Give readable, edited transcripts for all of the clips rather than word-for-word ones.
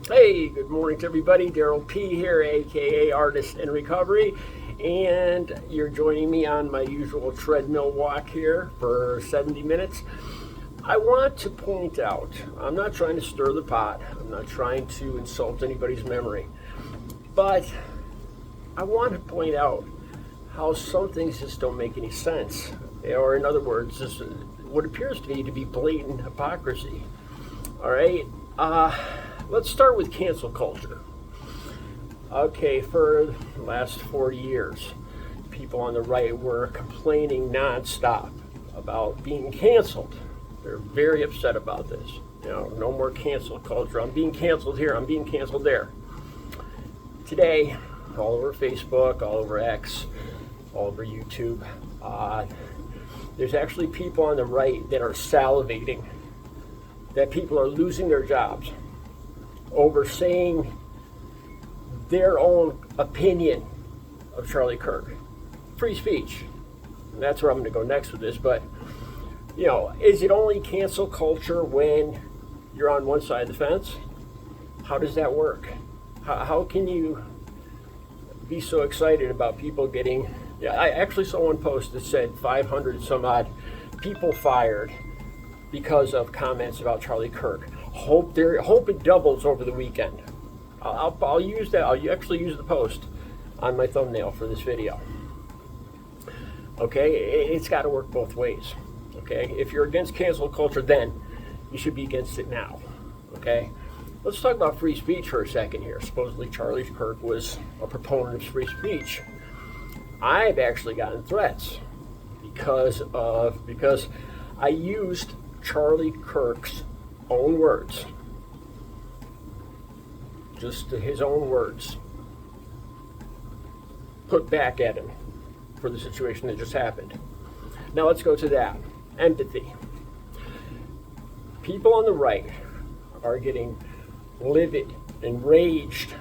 Hey, good morning to everybody. Daryl P here, aka Artist in Recovery, and you're joining me on my usual treadmill walk here for 70 minutes. I want to point out, I'm not trying to stir the pot, I'm not trying to insult anybody's memory, but I want to point out how some things just don't make any sense, or in other words, just what appears to me to be blatant hypocrisy. All right. Let's start with cancel culture. Okay, for the last 40 years, people on the right were complaining nonstop about being canceled. They're very upset about this. No more cancel culture. I'm being canceled here, I'm being canceled there. Today, all over Facebook, all over X, all over YouTube, there's actually people on the right that are salivating that people are losing their jobs over saying their own opinion of Charlie Kirk. Free speech. And that's where I'm going to go next with this. But, is it only cancel culture when you're on one side of the fence? How does that work? How can you be so excited about people getting... I actually saw one post that said 500 some odd people fired because of comments about Charlie Kirk. Hope it doubles over the weekend. I'll use that. I'll actually use the post on my thumbnail for this video. Okay, it's got to work both ways. Okay, if you're against cancel culture, then you should be against it now. Okay, let's talk about free speech for a second here. Supposedly Charlie Kirk was a proponent of free speech. I've actually gotten threats because I used Charlie Kirk's own words, just his own words, put back at him for the situation that just happened. Now let's go to that. Empathy. People on the right are getting livid, enraged,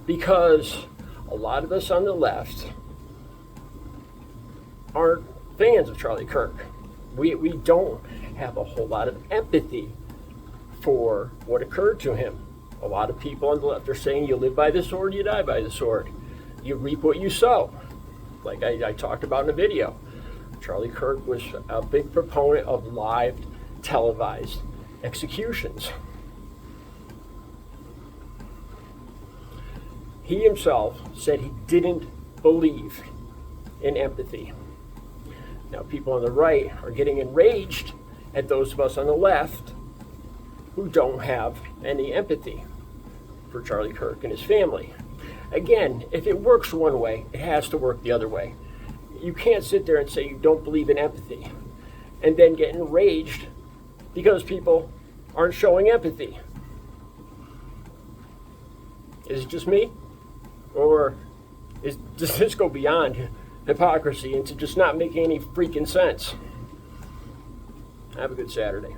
because a lot of us on the left aren't fans of Charlie Kirk. We don't have a whole lot of empathy for what occurred to him. A lot of people on the left are saying you live by the sword, you die by the sword. You reap what you sow. Like I talked about in a video. Charlie Kirk was a big proponent of live televised executions. He himself said he didn't believe in empathy. Now people on the right are getting enraged at those of us on the left who don't have any empathy for Charlie Kirk and his family. Again, if it works one way, it has to work the other way. You can't sit there and say you don't believe in empathy and then get enraged because people aren't showing empathy. Is it just me? Or does this go beyond hypocrisy into just not making any freaking sense? Have a good Saturday.